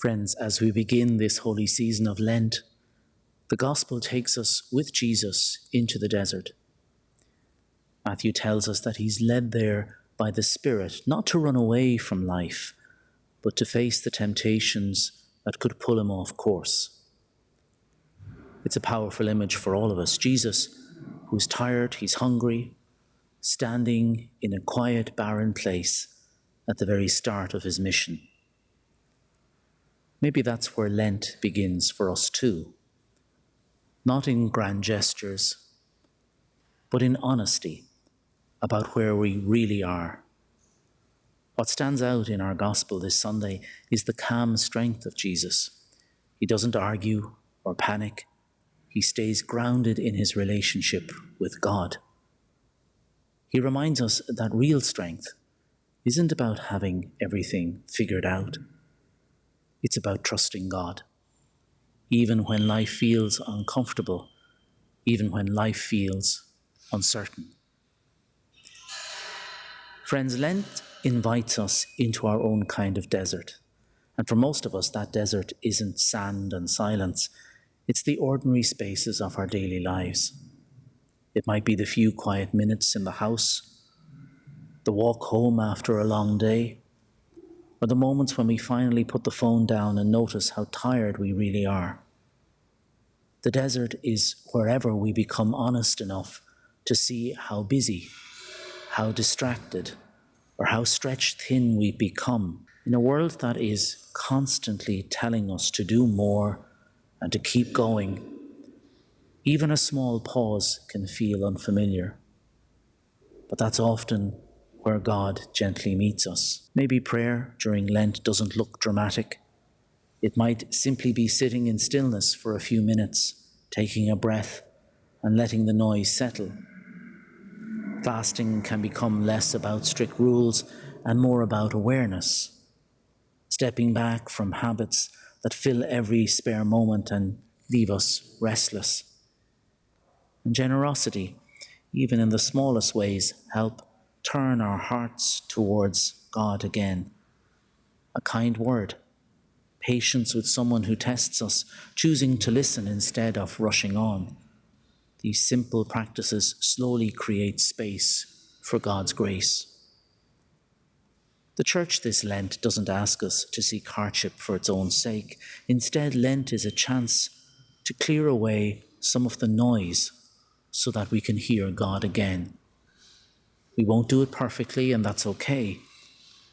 Friends, as we begin this holy season of Lent, the Gospel takes us with Jesus into the desert. Matthew tells us that he's led there by the Spirit, not to run away from life, but to face the temptations that could pull him off course. It's a powerful image for all of us. Jesus, who's tired, he's hungry, standing in a quiet, barren place at the very start of his mission. Maybe that's where Lent begins for us too. Not in grand gestures, but in honesty about where we really are. What stands out in our gospel this Sunday is the calm strength of Jesus. He doesn't argue or panic. He stays grounded in his relationship with God. He reminds us that real strength isn't about having everything figured out. It's about trusting God, even when life feels uncomfortable, even when life feels uncertain. Friends, Lent invites us into our own kind of desert. And for most of us, that desert isn't sand and silence. It's the ordinary spaces of our daily lives. It might be the few quiet minutes in the house, the walk home after a long day, or the moments when we finally put the phone down and notice how tired we really are. The desert is wherever we become honest enough to see how busy, how distracted, or how stretched thin we've become in a world that is constantly telling us to do more and to keep going. Even a small pause can feel unfamiliar, but that's often where God gently meets us. Maybe prayer during Lent doesn't look dramatic. It might simply be sitting in stillness for a few minutes, taking a breath and letting the noise settle. Fasting can become less about strict rules and more about awareness, stepping back from habits that fill every spare moment and leave us restless. And generosity, even in the smallest ways, help turn our hearts towards God again. A kind word, patience with someone who tests us, choosing to listen instead of rushing on. These simple practices slowly create space for God's grace. The Church this Lent doesn't ask us to seek hardship for its own sake. Instead, Lent is a chance to clear away some of the noise so that we can hear God again. We won't do it perfectly, and that's okay.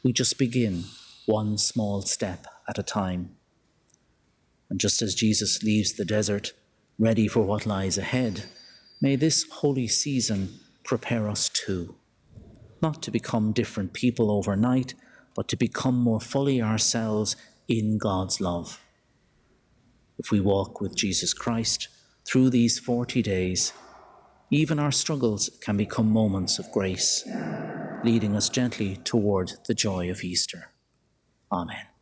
We just begin one small step at a time. And just as Jesus leaves the desert, ready for what lies ahead, may this holy season prepare us too, not to become different people overnight, but to become more fully ourselves in God's love. If we walk with Jesus Christ through these 40 days, even our struggles can become moments of grace, leading us gently toward the joy of Easter. Amen.